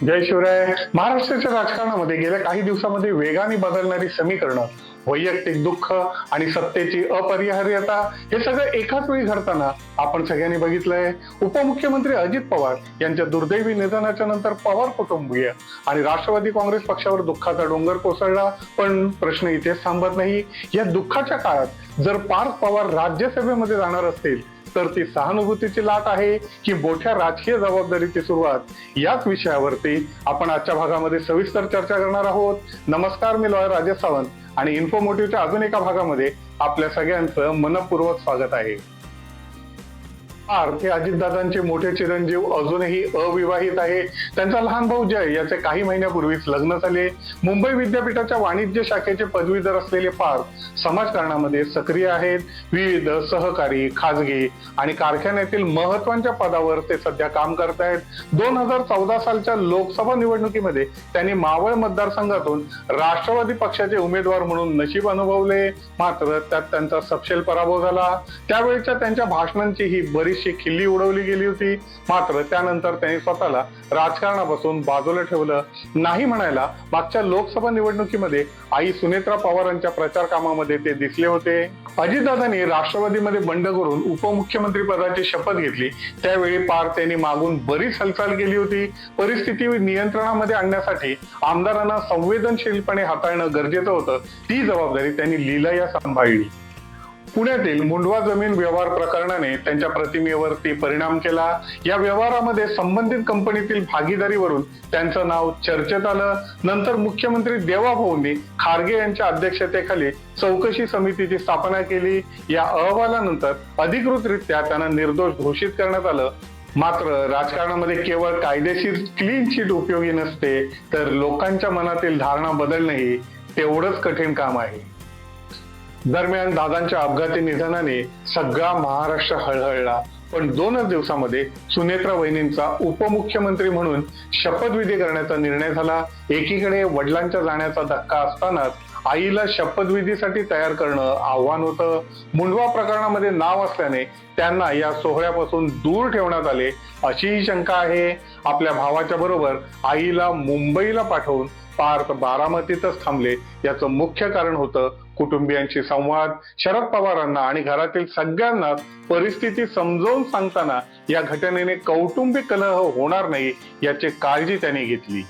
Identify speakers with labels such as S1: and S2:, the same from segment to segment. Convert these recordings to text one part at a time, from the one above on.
S1: जय शिवराय. महाराष्ट्राच्या राजकारणामध्ये गेल्या काही दिवसामध्ये वेगाने बदलणारी समीकरणं, वैयक्तिक दुःख आणि सत्तेची अपरिहार्यता हे सगळं एकाच वेळी घडताना आपण सगळ्यांनी बघितलंय. उपमुख्यमंत्री अजित पवार यांच्या दुर्दैवी निधनाच्या नंतर पवार कुटुंबीय आणि राष्ट्रवादी काँग्रेस पक्षावर दुःखाचा डोंगर कोसळला. पण प्रश्न इथेच थांबत नाही. या दुःखाच्या काळात जर पार्थ पवार राज्यसभेमध्ये जाणार असतील तर ती सहानुभूतीची लाट आहे की मोठ्या राजकीय जबाबदारीची सुरुवात, याच विषयावरती आपण आजच्या भागामध्ये सविस्तर चर्चा करणार आहोत. नमस्कार, मी लॉयर राजेश सावंत आणि इन्फॉर्मेटिव्हच्या अजून एका भागामध्ये आपल्या सगळ्यांचं मनपूर्वक स्वागत आहे. पार्थ हे अजितदादांचे मोठे चिरंजीव अजूनही अविवाहित आहे. त्यांचा लहान भाऊ जय याचे काही महिन्यापूर्वीच लग्न झाले. मुंबई विद्यापीठाच्या वाणिज्य शाखेचे पदवीधर असलेले पार्थ समाजकारणामध्ये सक्रिय आहेत. विविध सहकारी, खाजगी आणि कारखान्यातील महत्वाच्या पदावर ते सध्या काम करत आहेत. 2014 सालच्या लोकसभा निवडणुकीमध्ये त्यांनी मावळ मतदारसंघातून राष्ट्रवादी पक्षाचे उमेदवार म्हणून नशीब अनुभवले. मात्र त्यात त्यांचा सपशेल पराभव झाला. त्यावेळच्या त्यांच्या भाषणांची ही बरीचशी खिल्ली उडवली गेली होती. मात्र त्यानंतर त्यांनी स्वतःला राजकारणापासून बाजूला ठेवलं. नाही म्हणायला मागच्या लोकसभा निवडणुकीमध्ये आई सुनेत्रा पवारांच्या प्रचार कामामध्ये ते दिसले होते. अजितदादांनी राष्ट्रवादीमध्ये बंड करून उपमुख्यमंत्री पदाची शपथ घेतली. त्यावेळी पार्थ यांनी मागून बरीच हालचाल केली होती. परिस्थिती नियंत्रणामध्ये आणण्यासाठी आमदारांना संवेदनशीलपणे हाताळणं गरजेचं होतं. ती जबाबदारी त्यांनी लीलया सांभाळली. पुण्यातील मुंडवा जमीन व्यवहार प्रकरणाने त्यांच्या प्रतिमेवरती परिणाम केला. या व्यवहारामध्ये संबंधित कंपनीतील भागीदारीवरून त्यांचं नाव चर्चेत आलं. नंतर मुख्यमंत्री देवाभाऊंनी खारगे यांच्या अध्यक्षतेखाली चौकशी समितीची स्थापना केली. या अहवालानंतर अधिकृतरित्या त्यांना निर्दोष घोषित करण्यात आलं. मात्र राजकारणामध्ये केवळ कायदेशीर क्लीन शीट उपयोगी नसते, तर लोकांच्या मनातील धारणा बदलणंही तेवढंच कठीण काम आहे. दरम्यान दादांच्या अपघाती निधनाने सगळा महाराष्ट्र हळहळला. पण 2च दिवसामध्ये सुनेत्रा वहिनींचा उपमुख्यमंत्री म्हणून शपथविधी करण्याचा निर्णय झाला. एकीकडे वडिलांच्या जाण्याचा धक्का असतानाच आईला शपथविधीसाठी तयार करणं आव्हान होतं. मुंडवा प्रकरणामध्ये नाव असल्याने त्यांना या सोहळ्यापासून दूर ठेवण्यात आले अशीही शंका आहे. आपल्या भावाच्या बरोबर आईला मुंबईला पाठवून पार्थ बारामतीतच थांबले. याचं मुख्य कारण होतं कुटुंबियांशी संवाद. शरद पवारांना आणि घरातील सगळ्यांनाच परिस्थिती समजावून सांगताना या घटनेने कौटुंबिक कलह होणार नाही याची काळजी त्यांनी घेतली.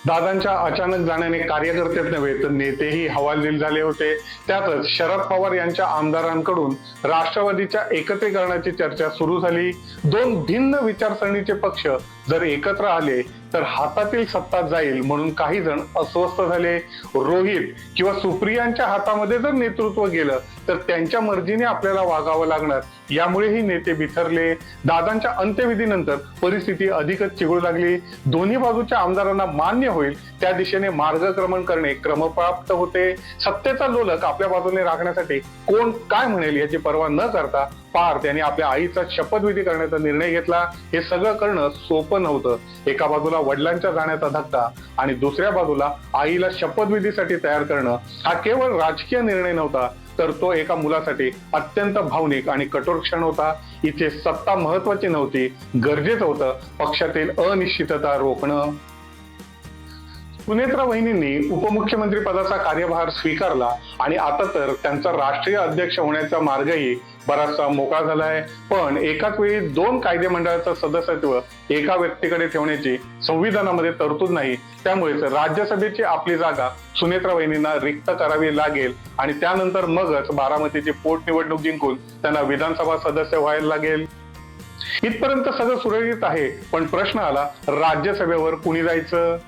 S1: दादांच्या अचानक जाण्याने कार्यकर्तेच नव्हे तर नेतेही हवालदिल झाले होते. त्यातच शरद पवार यांच्या आमदारांकडून राष्ट्रवादीच्या एकत्रीकरणाची चर्चा सुरू झाली. 2 भिन्न विचारसरणीचे पक्ष जर एकत्र आले तर हातातील सत्ता जाईल म्हणून काही जण अस्वस्थ झाले. रोहित किंवा सुप्रियांच्या हातामध्ये जर नेतृत्व गेलं तर त्यांच्या मर्जीने आपल्याला वागावं लागणार, यामुळेही नेते बिथरले. दादांच्या अंत्यविधीनंतर परिस्थिती अधिकच चिघळू लागली. दोन्ही बाजूच्या आमदारांना मान्य होईल त्या दिशेने मार्गक्रमण करणे क्रमप्राप्त होते. सत्तेचा लोलक आपल्या बाजूने राखण्यासाठी कोण काय म्हणेल याची पर्वा न करता पार्थ यांनी आपल्या आईचा शपथविधी करण्याचा निर्णय घेतला. हे सगळं करणं सोपं नव्हतं. एका बाजूला वडिलांच्या जाण्याचा धक्का आणि दुसऱ्या बाजूला आईला शपथविधीसाठी तयार करणं हा केवळ राजकीय निर्णय नव्हता, तर तो एका मुलासाठी अत्यंत भावनिक आणि कठोर क्षण होता. इथे सत्ता महत्वाची नव्हती, गरजेचं होतं पक्षातील अनिश्चितता रोखणं. सुनेत्रा वहिनींनी उपमुख्यमंत्री पदाचा कार्यभार स्वीकारला आणि आता तर त्यांचा राष्ट्रीय अध्यक्ष होण्याचा मार्गही बराचसा मोकळा झालाय. पण एकाच वेळी 2 कायदेमंडळाचं सदस्यत्व एका व्यक्तीकडे ठेवण्याची संविधानामध्ये तरतूद नाही. त्यामुळेच राज्यसभेची आपली जागा सुनेत्रा वहिनींना रिक्त करावी लागेल आणि त्यानंतर मगच बारामतीची पोटनिवडणूक जिंकून त्यांना विधानसभा सदस्य व्हायला लागेल. इथपर्यंत सगळं सुरळीत आहे. पण प्रश्न आला, राज्यसभेवर कुणी जायचं?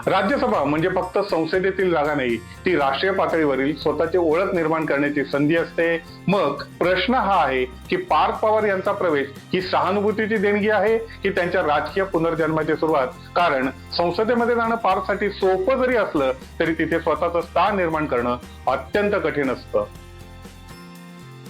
S1: राज्यसभा म्हणजे फक्त संसदेतील जागा नाही, ती राष्ट्रीय पातळीवरील स्वतःची ओळख निर्माण करण्याची संधी असते. मग प्रश्न हा आहे की पार्थ पवार यांचा प्रवेश ही सहानुभूतीची देणगी आहे की त्यांच्या राजकीय पुनर्जन्माची सुरुवात? कारण संसदेमध्ये जाणं पार्थसाठी सोपं जरी असलं तरी तिथे स्वतःचं स्थान निर्माण करणं अत्यंत कठीण असतं.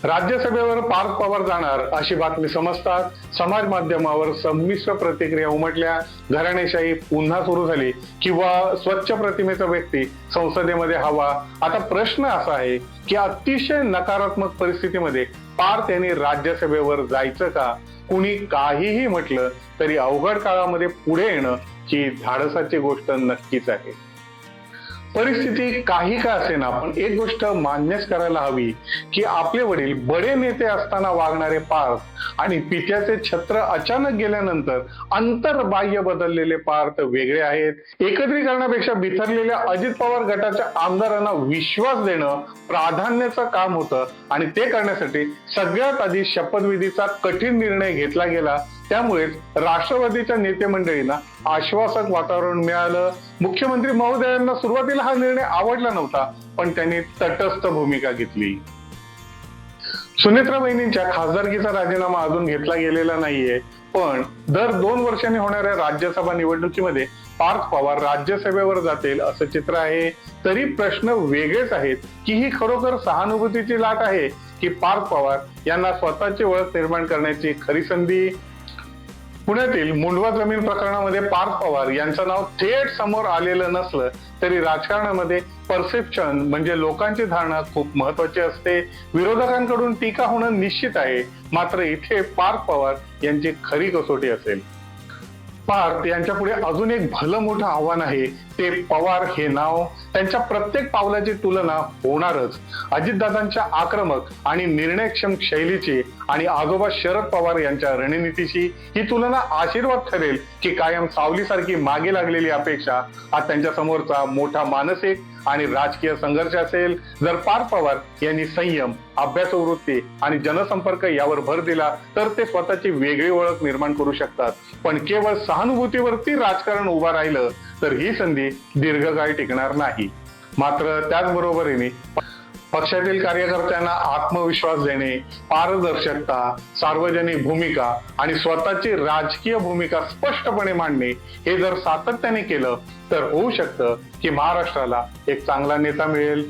S1: राज्यसभेवर पार्थ पवार जाणार अशी बातमी समजतात समाज माध्यमावर संमिश्र प्रतिक्रिया उमटल्या. घराणेशाही पुन्हा सुरू झाली किंवा स्वच्छ प्रतिमेचा व्यक्ती संसदेमध्ये हवा. आता प्रश्न असा आहे की अतिशय नकारात्मक परिस्थितीमध्ये पार्थ यांनी राज्यसभेवर जायचं का? कुणी काहीही म्हटलं तरी अवघड काळामध्ये पुढे येणं ही धाडसाची गोष्ट नक्कीच आहे. परिस्थिती काही का असेना, पण एक गोष्ट मान्यच करायला हवी की आपले वडील बडे नेते असताना वागणारे पार्थ आणि पित्याचे छत्र अचानक गेल्यानंतर अंतर्बाह्य बदललेले पार्थ वेगळे आहेत. एकत्रीकरणापेक्षा बिथरलेल्या अजित पवार गटाच्या आमदारांना विश्वास देणं प्राधान्याचं काम होतं आणि ते करण्यासाठी सगळ्यात आधी शपथविधीचा कठीण निर्णय घेतला गेला. त्यामुळेच राष्ट्रवादीच्या नेते मंडळींना आश्वासक वातावरण मिळालं. मुख्यमंत्री महोदयांना सुरुवातीला हा निर्णय आवडला नव्हता, पण त्यांनी तटस्थ भूमिका घेतली. सुनेत्रा वहिनींच्या खासदारकीचा राजीनामा अजून घेतला गेलेला नाहीये, पण दर 2 वर्षांनी होणाऱ्या राज्यसभा निवडणुकीमध्ये पार्थ पवार राज्यसभेवर जातील असं चित्र आहे. तरी प्रश्न वेगळेच आहेत की ही खरोखर सहानुभूतीची लाट आहे की पार्थ पवार यांना स्वतःची ओळख निर्माण करण्याची खरी संधी. पुण्यातील मुंडवा जमीन प्रकरणामध्ये पार्थ पवार यांचं नाव थेट समोर आलेलं नसलं तरी राजकारणामध्ये परसेप्शन म्हणजे लोकांची धारणा खूप महत्वाची असते. विरोधकांकडून टीका होणं निश्चित आहे, मात्र इथे पार्थ पवार यांची खरी कसोटी असेल. पार्थ यांच्या पुढे अजून एक भलं मोठं आव्हान आहे, ते पवार हे नाव. त्यांच्या प्रत्येक पावलाची तुलना होणारच. अजितदादांच्या आक्रमक आणि निर्णयक्षम शैलीची आणि आजोबा शरद पवार यांच्या रणनीतीशी ही तुलना आशीर्वाद ठरेल की कायम सावलीसारखी मागे लागलेली अपेक्षा हा त्यांच्या समोरचा मोठा मानसिक आणि राजकीय संघर्ष असेल. जर पार्थ पवार यांनी संयम, अभ्यासवृत्ती आणि जनसंपर्क यावर भर दिला तर ते स्वतःची वेगळी ओळख निर्माण करू शकतात. पण केवळ सहानुभूतीवरती राजकारण उभं राहिलं तर ही संधी दीर्घकाळ टिकणार नाही. मात्र त्याचबरोबरीने पक्षातील कार्यकर्त्यांना आत्मविश्वास देणे, पारदर्शकता, सार्वजनिक भूमिका आणि स्वतःची राजकीय भूमिका स्पष्टपणे मांडणे हे जर सातत्याने केलं तर होऊ शकतं की महाराष्ट्राला एक चांगला नेता मिळेल.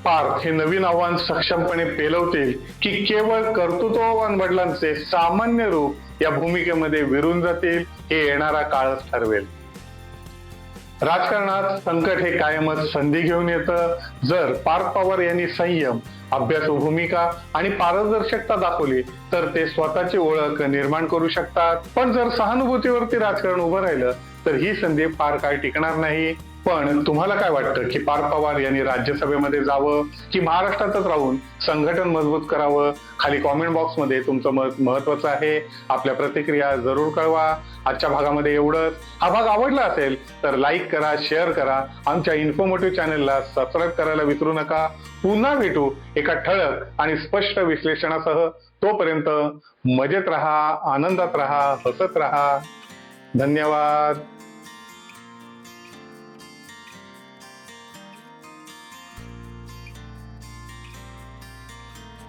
S1: पार्थ हे नवीन आव्हान सक्षमपणे पेलवतील की केवळ कर्तृत्ववान वडिलांचे सामान्य रूप या भूमिकेमध्ये विरून जातील हे येणारा काळच ठरवेल. राजकारणात संकट हे कायमच संधी घेऊन येतं. जर पार्थ पवार यांनी संयम, अभ्यासू भूमिका आणि पारदर्शकता दाखवली तर ते स्वतःची ओळख निर्माण करू शकतात. पण जर सहानुभूतीवरती राजकारण उभं राहिलं तर ही संधी फार काळ टिकणार नाही. पण तुम्हाला काय वाटतं की पार्थ पवार यांनी राज्यसभेमध्ये जावं की महाराष्ट्रातच राहून संघटन मजबूत करावं? खाली कॉमेंट बॉक्स मध्ये तुमचं मत महत्वाचं आहे. आपल्या प्रतिक्रिया जरूर कळवा. आजच्या भागामध्ये एवढंच. हा भाग आवडला असेल तर लाईक करा, शेअर करा. आमच्या इन्फॉर्मेटिव्ह चॅनलला सबस्क्राईब करायला विसरू नका. पुन्हा भेटू एका ठळक आणि स्पष्ट विश्लेषणासह. तोपर्यंत मजेत राहा, आनंदात राहा, हसत राहा. धन्यवाद.